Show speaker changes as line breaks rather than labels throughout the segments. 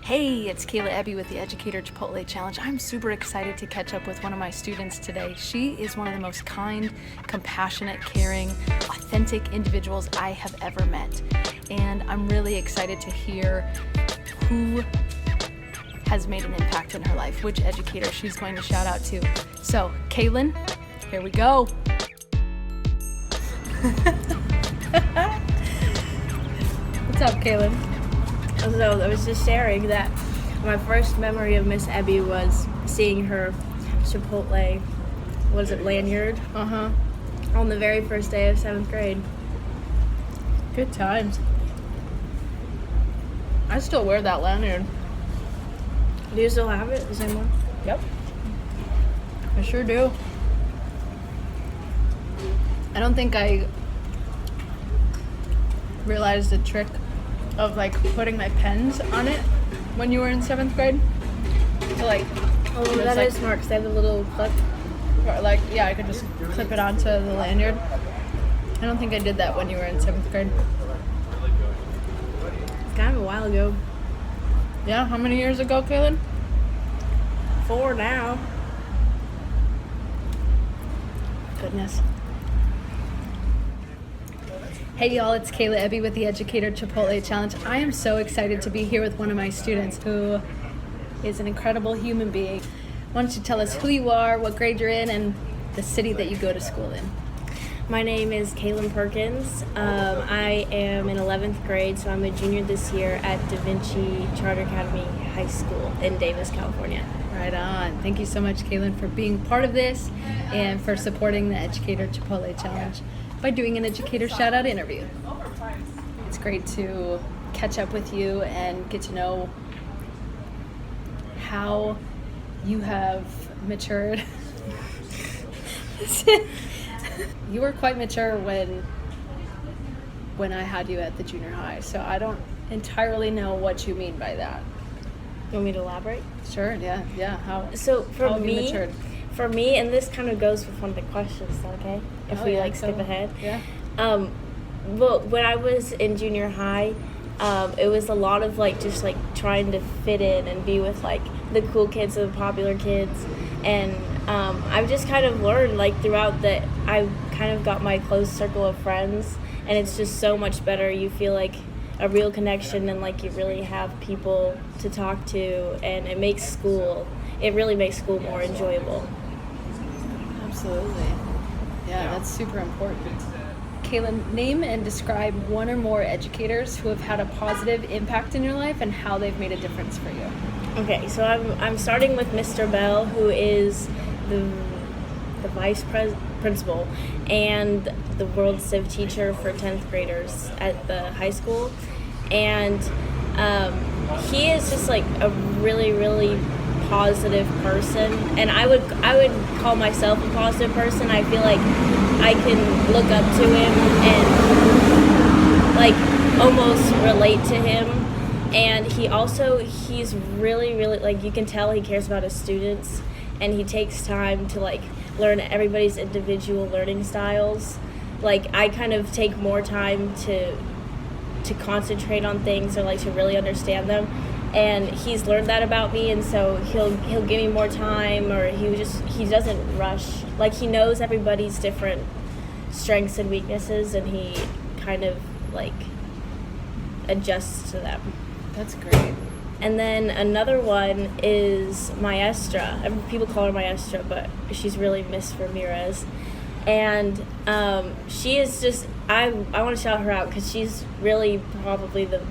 Hey, it's Kayla Ebby with the Educator Chipotle Challenge. I'm super excited to catch up with one of my students today. She is one of the most kind, compassionate, caring, authentic individuals I have ever met. And I'm really excited to hear who has made an impact in her life, which educator she's going to shout out to. So, Kaelyn, here we go. What's up, Kaelyn?
So I was just sharing that my first memory of Miss Ebby was seeing her Chipotle, lanyard? On the very first day of 7th grade.
Good times. I still wear that lanyard.
Do you still have it, the same one?
Yep. I sure do. I don't think I realized the trick of putting my pens on it when you were in 7th grade. So
That is smart because they have a little clip.
I could just clip it onto the lanyard. I don't think I did that when you were in 7th grade.
It's kind of a while ago.
Yeah, how many years ago, Kaelyn?
4 now.
Goodness. Hey y'all, it's Kayla Ebby with the Educator Chipotle Challenge. I am so excited to be here with one of my students who is an incredible human being. Why don't you tell us who you are, what grade you're in, and the city that you go to school in?
My name is Kaelyn Perkins. I am in 11th grade, so I'm a junior this year at Da Vinci Charter Academy High School in Davis, California.
Right on. Thank you so much, Kaelyn, for being part of this and for supporting the Educator Chipotle Challenge by doing an Educator Shout Out Interview. It's great to catch up with you and get to know how you have matured. You were quite mature when I had you at the junior high, so I don't entirely know what you mean by that.
You want me to elaborate?
Sure, yeah. How
For
have you matured?
For me, and this kind of goes with one of the questions, is that okay? If we skip ahead?
Yeah.
Well, when I was in junior high, it was a lot of just trying to fit in and be with the cool kids and the popular kids. And I've just kind of learned throughout that I kind of got my close circle of friends, and it's just so much better. You feel a real connection and you really have people to talk to, and it really makes school more enjoyable.
Absolutely. Yeah, that's super important. Kaelyn, name and describe one or more educators who have had a positive impact in your life and how they've made a difference for you.
Okay, so I'm starting with Mr. Bell, who is the vice principal and the world civ teacher for 10th graders at the high school. And he is just a really, really positive person, and I would call myself a positive person. I feel like I can look up to him and almost relate to him. And he's really, really you can tell he cares about his students, and he takes time to learn everybody's individual learning styles. I kind of take more time to concentrate on things or to really understand them, and he's learned that about me, and so he'll give me more time, or he doesn't rush. He knows everybody's different strengths and weaknesses, and he kind of adjusts to them.
That's great.
And then another one is Maestra. People call her Maestra, but she's really Miss Ramirez. And she is just, I want to shout her out because she's really probably the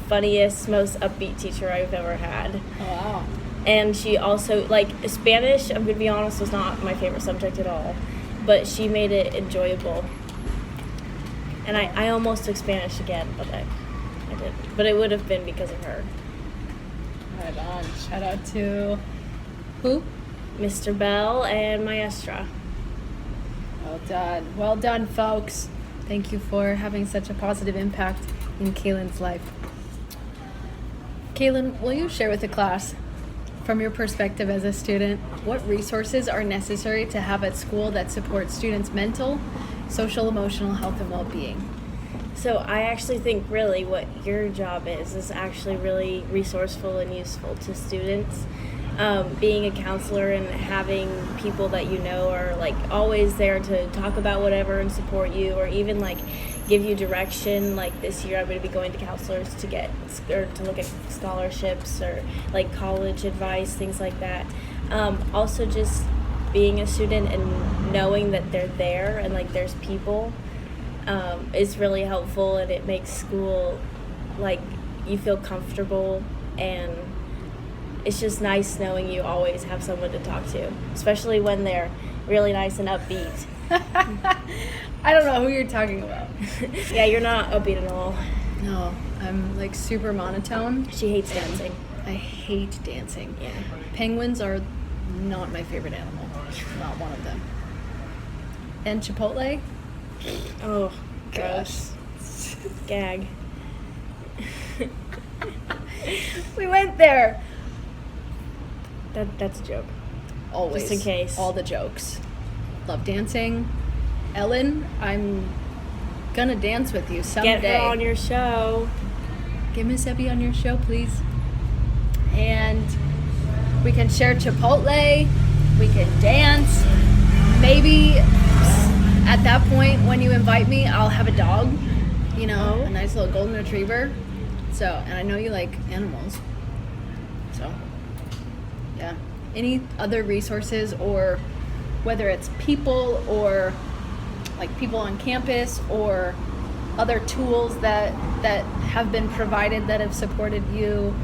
funniest, most upbeat teacher I've ever had.
Oh, wow.
And she also, Spanish, I'm going to be honest, was not my favorite subject at all. But she made it enjoyable. And I almost took Spanish again, but I didn't. But it would have been because of her.
Right on. Shout out to who?
Mr. Bell and Maestra.
Well done. Well done, folks. Thank you for having such a positive impact in Kaelyn's life. Kaelyn, will you share with the class, from your perspective as a student, what resources are necessary to have at school that support students' mental, social, emotional health, and well-being?
So I actually think really what your job is actually really resourceful and useful to students. Being a counselor and having people that you know are like always there to talk about whatever and support you, or even like give you direction. Like this year I'm going to be going to counselors to get or to look at scholarships or like college advice, things like that. Also just being a student and knowing that they're there and like there's people is really helpful, and it makes school like you feel comfortable, and it's just nice knowing you always have someone to talk to, especially when they're really nice and upbeat.
I don't know who you're talking about.
Yeah, you're not upbeat at all.
No, I'm like super monotone.
She hates dancing.
I hate dancing.
Yeah.
Penguins are not my favorite animal. Not one of them. And Chipotle?
Oh, gross. Gag.
We went there.
That's a joke.
Always.
Just in case.
All the jokes. Love dancing. Ellen, I'm gonna dance with you someday.
Get her on your show.
Get Miss Ebby on your show, please. And we can share Chipotle. We can dance. Maybe at that point when you invite me, I'll have a dog. You know, a nice little golden retriever. So, and I know you like animals. So, yeah. Any other resources, or whether it's people or like people on campus or other tools that have been provided that have supported you,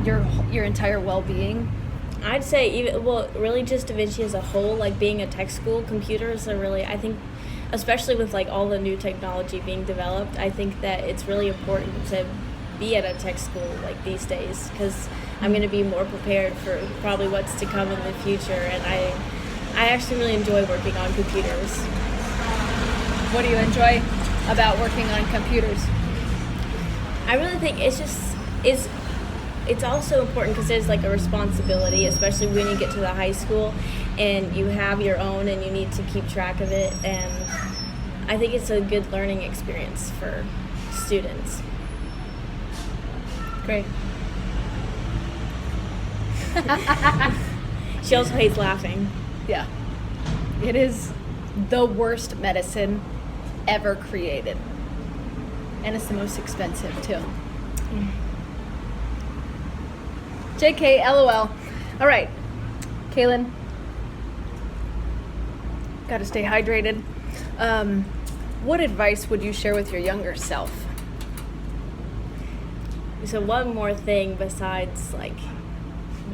your entire well-being?
I'd say really just Da Vinci as a whole, like being a tech school, computers are really, I think, especially with like all the new technology being developed, I think that it's really important to be at a tech school like these days, because I'm going to be more prepared for probably what's to come in the future, and I actually really enjoy working on computers.
What do you enjoy about working on computers?
I really think it's also important because there's like a responsibility, especially when you get to the high school and you have your own and you need to keep track of it, and I think it's a good learning experience for students.
Great.
She also hates laughing.
Yeah. It is the worst medicine ever created. And it's the most expensive, too. JK, LOL. All right. Kaelyn. Got to stay hydrated. What advice would you share with your younger self?
So one more thing besides like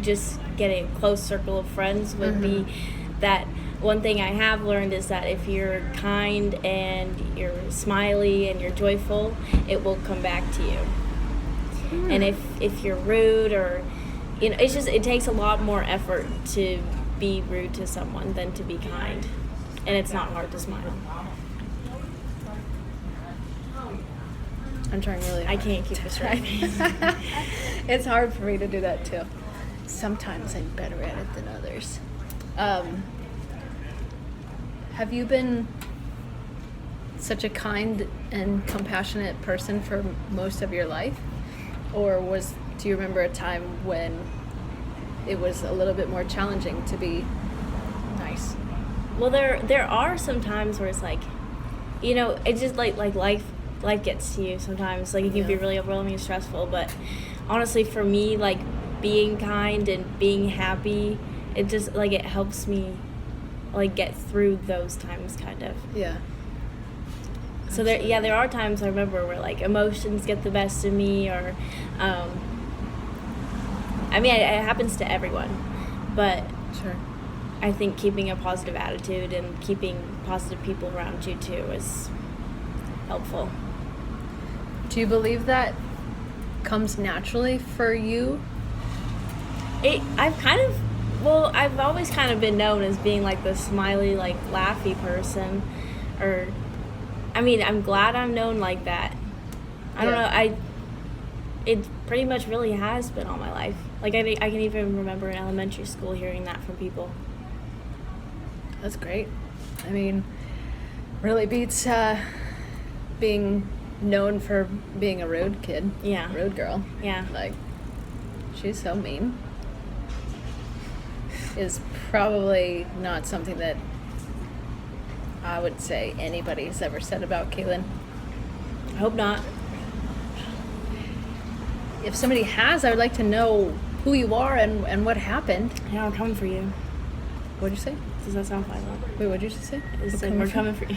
just getting a close circle of friends would be that one thing I have learned is that if you're kind and you're smiley and you're joyful, it will come back to you. And if you're rude, or it takes a lot more effort to be rude to someone than to be kind, and it's not hard to smile.
I'm trying really hard.
I can't keep this right.
It's hard for me to do that too. Sometimes I'm better at it than others. Have you been such a kind and compassionate person for most of your life? Or do you remember a time when it was a little bit more challenging to be nice?
Well, there are some times where it's like, it's just like life gets to you sometimes. Like it can be really overwhelming and stressful, but honestly for me, like being kind and being happy, it just like it helps me like get through those times kind of.
Yeah.
So there are times I remember where like emotions get the best of me, or it happens to everyone, but
Sure.
I think keeping a positive attitude and keeping positive people around you too is helpful.
Do you believe that comes naturally for you?
I've always kind of been known as being like the smiley, like laughy person, or I'm glad I'm known like that. I don't know, it pretty much really has been all my life. Like I can even remember in elementary school hearing that from people.
That's great. Really beats being known for being a road kid.
Yeah.
Road girl.
Yeah.
Like, she's so mean. Is probably not something that I would say anybody's ever said about Kaelyn.
I hope not.
If somebody has, I would like to know who you are and what happened.
Yeah, I'm coming for you.
What'd you say?
Does that sound violent?
Wait, what'd you just say?
I said, we're coming for you.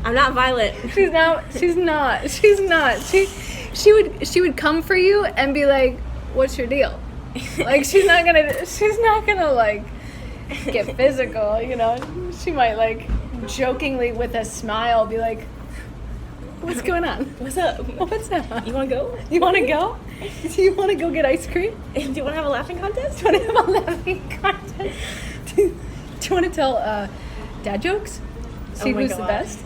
I'm not violent.
She's not. She would come for you and be like, "What's your deal?" Like she's not gonna like get physical, you know. She might like jokingly with a smile be like, "What's going on?
What's up?
What's up?
You want to go?
You want to go? Do you want to go get ice cream?
Do you want to have a laughing contest?
Do you want to have a laughing contest? Do you want to tell dad jokes? See
my
who's
God.
the best?"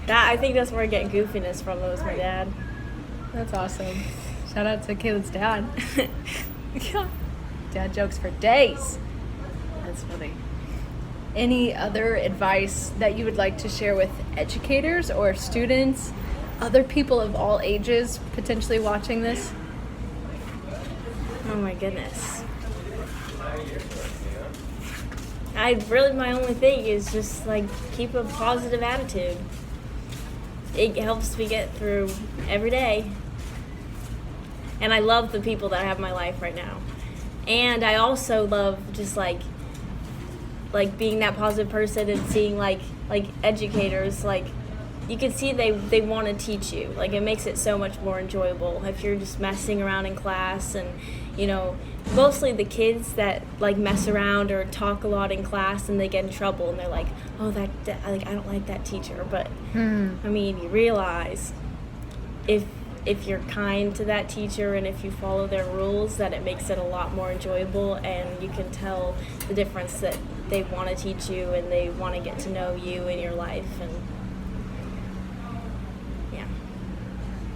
I think that's where I get goofiness from. It was my dad.
That's awesome. Shout out to Kaelyn's dad. Yeah. Dad jokes for days. That's funny. Any other advice that you would like to share with educators or students, other people of all ages potentially watching this?
Oh my goodness. My only thing is just like keep a positive attitude. It helps me get through every day. And I love the people that I have in my life right now. And I also love just like being that positive person and seeing like educators, like you can see they want to teach you. Like it makes it so much more enjoyable if you're just messing around in class. And you know, mostly the kids that like mess around or talk a lot in class and they get in trouble and they're like, oh that like I don't like that teacher. But I mean, you realize if you're kind to that teacher and if you follow their rules, that it makes it a lot more enjoyable, and you can tell the difference that they want to teach you and they want to get to know you in your life. And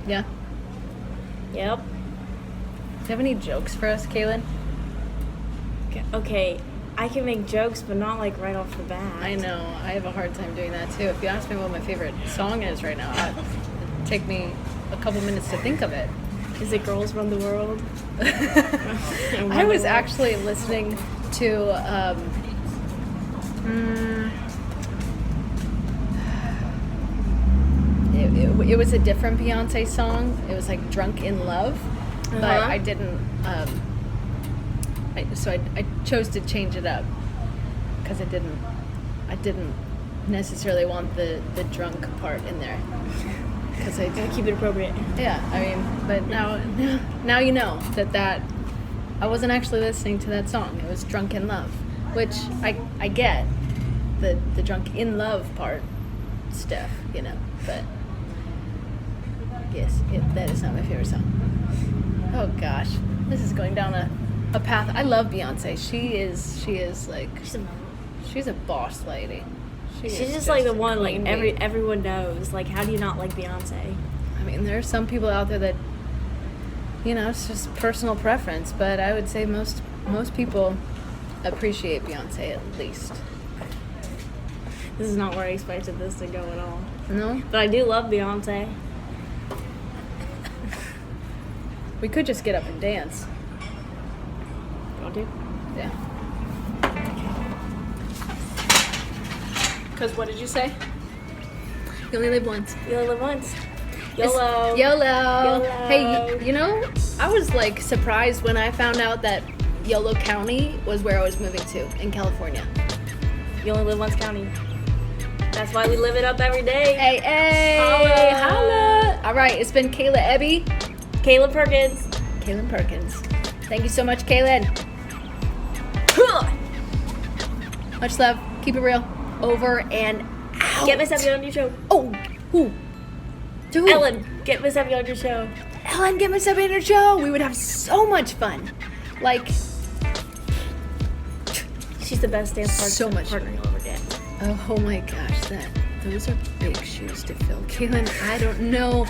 Yeah.
Yep.
Do you have any jokes for us, Kaelyn?
Okay, I can make jokes, but not like right off the bat.
I know. I have a hard time doing that too. If you ask me what my favorite song is right now, it'd take me a couple minutes to think of it.
Is it Girls Run the World?
I was actually listening to it was a different Beyonce song. It was like Drunk in Love, but I didn't I chose to change it up because I didn't necessarily want the drunk part in there. Because I
gotta keep it appropriate.
Yeah, I mean, but now you know that I wasn't actually listening to that song. It was Drunk in Love, which I get the Drunk in Love part stuff, you know, but yes, that is not my favorite song. Oh gosh, this is going down a path. I love Beyonce. She is like she's a boss lady.
She's just like the one like everyone knows. Like, how do you not like Beyonce?
I mean, there are some people out there that, you know, it's just personal preference, but I would say most people appreciate Beyonce at least.
This is not where I expected this to go at all.
No?
But I do love Beyonce.
We could just get up and dance.
Y'all do?
Yeah. Because what did you say? You only live once.
You only live once. YOLO.
YOLO. Hey, you know, I was like surprised when I found out that Yolo County was where I was moving to in California.
You only live once county. That's why we live it up every day.
Hey. Holla. All right, it's been Kayla Ebby.
Kaelyn Perkins.
Kaelyn Perkins. Thank you so much, Kaelyn. Much love. Keep it real. Over and out.
Get Miss Abby on your show.
Oh, who? To who?
Ellen, get Miss Abby on your show.
Ellen, get Miss Abby on your show. We would have so much fun. Like,
she's the best dance
so much
partner you'll ever get.
Oh my gosh, those are big shoes to fill. Kaelyn, I don't know.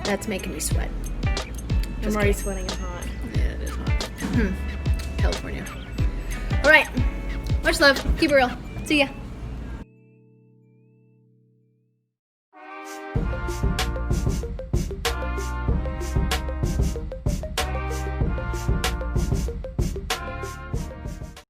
That's making me sweat.
I'm already sweating. It's hot.
Yeah, it is hot. California. All right. Much love. Keep it real. See ya.